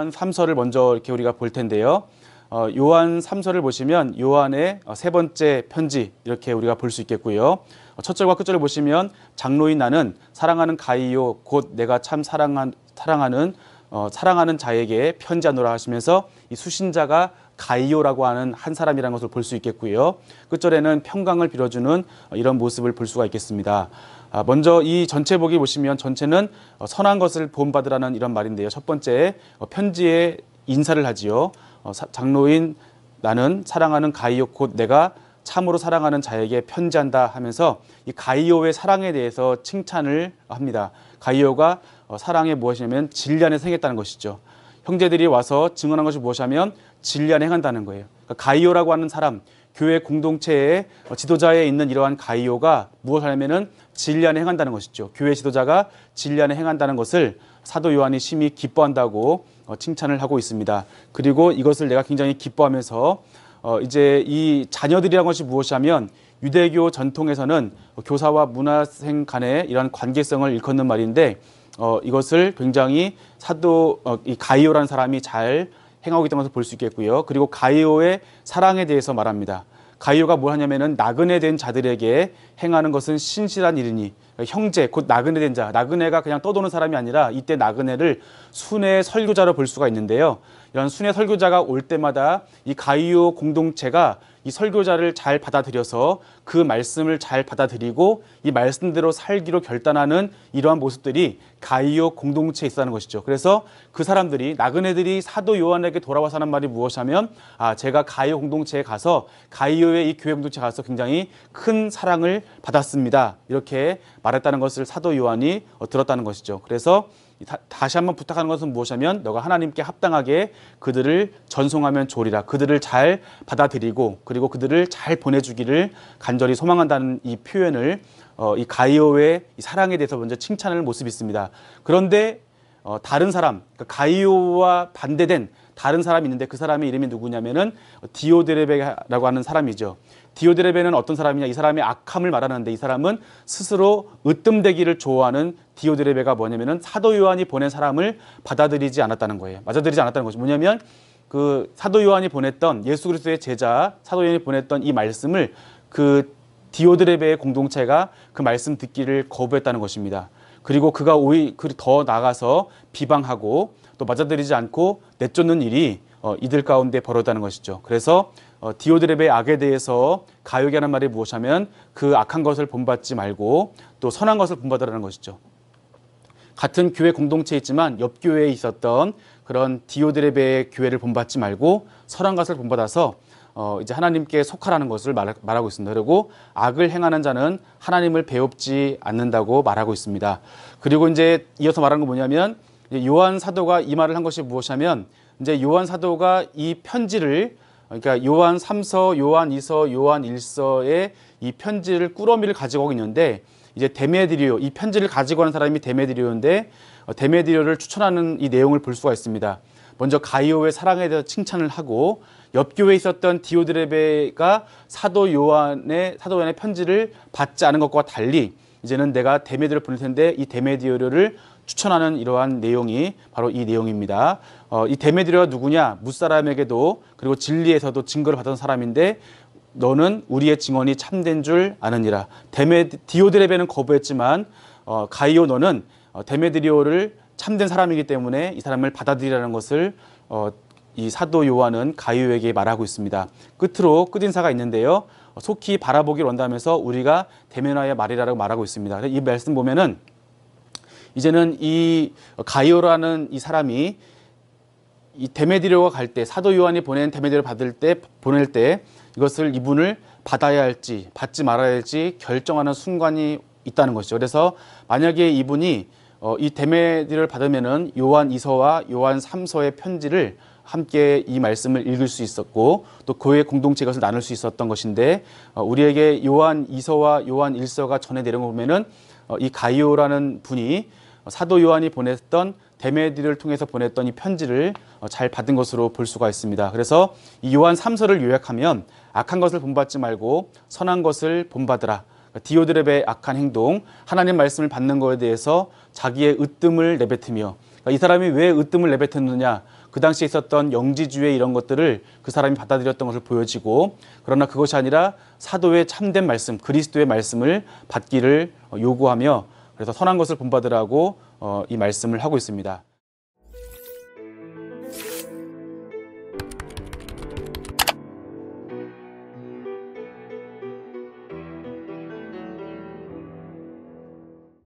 요한 3서를 먼저 이렇게 우리가 볼 텐데요. 요한 3서를 보시면 요한의 세 번째 편지 이렇게 우리가 볼 수 있겠고요. 첫 절과 끝절을 보시면 장로인 나는 사랑하는 가이오 곧 내가 참 사랑하는 자에게 편지하노라 하시면서 이 수신자가 가이오라고 하는 한 사람이라는 것을 볼 수 있겠고요. 끝절에는 평강을 빌어주는 이런 모습을 볼 수가 있겠습니다. 먼저 이 전체 보기 보시면 전체는 선한 것을 본받으라는 이런 말인데요. 첫 번째 편지에 인사를 하지요. 장로인 나는 사랑하는 가이오 곧 내가 참으로 사랑하는 자에게 편지한다 하면서 이 가이오의 사랑에 대해서 칭찬을 합니다. 가이오가 사랑이 무엇이냐면 진리 안에 행했다는 것이죠. 형제들이 와서 증언한 것이 무엇이냐면 진리 안에 행한다는 거예요. 그러니까 가이오라고 하는 사람, 교회 공동체의 지도자에 있는 이러한 가이오가 무엇을 하냐면은 진리 안에 행한다는 것이죠. 교회 지도자가 진리 안에 행한다는 것을 사도 요한이 심히 기뻐한다고 칭찬을 하고 있습니다. 그리고 이것을 내가 굉장히 기뻐하면서 이제 이 자녀들이라는 것이 무엇이냐면 유대교 전통에서는 교사와 문화생 간의 이런 관계성을 일컫는 말인데 이것을 굉장히 이 가이오라는 사람이 잘 행하고 있다는 것을 볼 수 있겠고요. 그리고 가이오의 사랑에 대해서 말합니다. 가이오가 뭘 하냐면은 나그네 된 자들에게 행하는 것은 신실한 일이니, 그러니까 형제 곧 나그네 된 자, 나그네가 그냥 떠도는 사람이 아니라 이때 나그네를 순회 설교자로 볼 수가 있는데요. 이런 순회 설교자가 올 때마다 이 가이오 공동체가 이 설교자를 잘 받아들여서 그 말씀을 잘 받아들이고 이 말씀대로 살기로 결단하는 이러한 모습들이 가이오 공동체에 있다는 것이죠. 그래서 그 사람들이 나그네들이 사도 요한에게 돌아와서 하는 말이 무엇이냐면 제가 가이오 공동체에 가서 가이오의 이 교회 공동체에 가서 굉장히 큰 사랑을 받았습니다. 이렇게 말했다는 것을 사도 요한이 들었다는 것이죠. 그래서 다시 한번 부탁하는 것은 무엇이냐면 너가 하나님께 합당하게 그들을 전송하면 좋으리라. 그들을 잘 받아들이고 그리고 그들을 잘 보내주기를 간절히 소망한다는 이 표현을 이 가이오의 이 사랑에 대해서 먼저 칭찬하는 모습이 있습니다. 그런데 다른 사람, 그러니까 가이오와 반대된 다른 사람이 있는데 그 사람의 이름이 누구냐면은 디오드레베라고 하는 사람이죠. 디오드레베는 어떤 사람이냐? 이 사람의 악함을 말하는데 이 사람은 스스로 으뜸되기를 좋아하는 디오드레베가 뭐냐면은 사도 요한이 보낸 사람을 받아들이지 않았다는 거예요. 맞아들이지 않았다는 것이 뭐냐면 그 사도 요한이 보냈던 예수 그리스도의 제자 사도 요한이 보냈던 이 말씀을 그 디오드레베의 공동체가 그 말씀 듣기를 거부했다는 것입니다. 그리고 그가 오히려 더 나아가서 비방하고 또 맞아들이지 않고 내쫓는 일이 이들 가운데 벌어졌다는 것이죠. 그래서 디오드레베의 악에 대해서 가요게 하는 말이 무엇이냐면 그 악한 것을 본받지 말고 또 선한 것을 본받으라는 것이죠. 같은 교회 공동체에 있지만 옆 교회에 있었던 그런 디오드레베의 교회를 본받지 말고 선한 것을 본받아서 이제 하나님께 속하라는 것을 말하고 있습니다. 그리고 악을 행하는 자는 하나님을 배웁지 않는다고 말하고 있습니다. 그리고 이제 이어서 말하는 건 뭐냐면 요한 사도가 이 말을 한 것이 무엇이냐면 이제 요한 사도가 이 편지를 그러니까 요한 3서, 요한 2서, 요한 1서의 이 편지를 꾸러미를 가지고 있는데 이제 데메드리오 이 편지를 가지고 하는 사람이 데메드리오인데 데메드리오를 추천하는 이 내용을 볼 수가 있습니다. 먼저 가이오의 사랑에 대해서 칭찬을 하고 옆 교회에 있었던 디오드레베가 사도 요한의 편지를 받지 않은 것과 달리 이제는 내가 데메드리오를 보낼 텐데 이 데메드리오를 추천하는 이러한 내용이 바로 이 내용입니다. 이 데메드리오가 누구냐? 뭇사람에게도 그리고 진리에서도 증거를 받은 사람인데 너는 우리의 증언이 참된 줄 아느니라. 디오드레베는 거부했지만 가이오 너는 데메드리오를 참된 사람이기 때문에 이 사람을 받아들이라는 것을 이 사도 요한은 가이오에게 말하고 있습니다. 끝으로 끝인사가 있는데요. 속히 바라보기를 원다면서 우리가 대면하여 말이라고 말하고 있습니다. 이 말씀 보면은 이제는 이 가이오라는 이 사람이 이 데메드리오가 갈 때 사도 요한이 보낸 데메드리오를 보낼 때 이것을 이분을 받아야 할지 받지 말아야 할지 결정하는 순간이 있다는 것이죠. 그래서 만약에 이분이 이 데메드리오를 받으면은 요한 2서와 요한 3서의 편지를 함께 이 말씀을 읽을 수 있었고 또 교회 공동체 것을 나눌 수 있었던 것인데 우리에게 요한 2서와 요한 1서가 전해 내려온 거 보면은 이 가이오라는 분이 사도 요한이 보냈던 데메드리오를 통해서 보냈던 이 편지를 잘 받은 것으로 볼 수가 있습니다. 그래서 이 요한 3서를 요약하면 악한 것을 본받지 말고 선한 것을 본받으라. 디오드레베의 악한 행동, 하나님 말씀을 받는 것에 대해서 자기의 으뜸을 내뱉으며 이 사람이 왜 으뜸을 내뱉었느냐, 그 당시에 있었던 영지주의 이런 것들을 그 사람이 받아들였던 것을 보여지고, 그러나 그것이 아니라 사도의 참된 말씀, 그리스도의 말씀을 받기를 요구하며, 그래서 선한 것을 본받으라고 이 말씀을 하고 있습니다.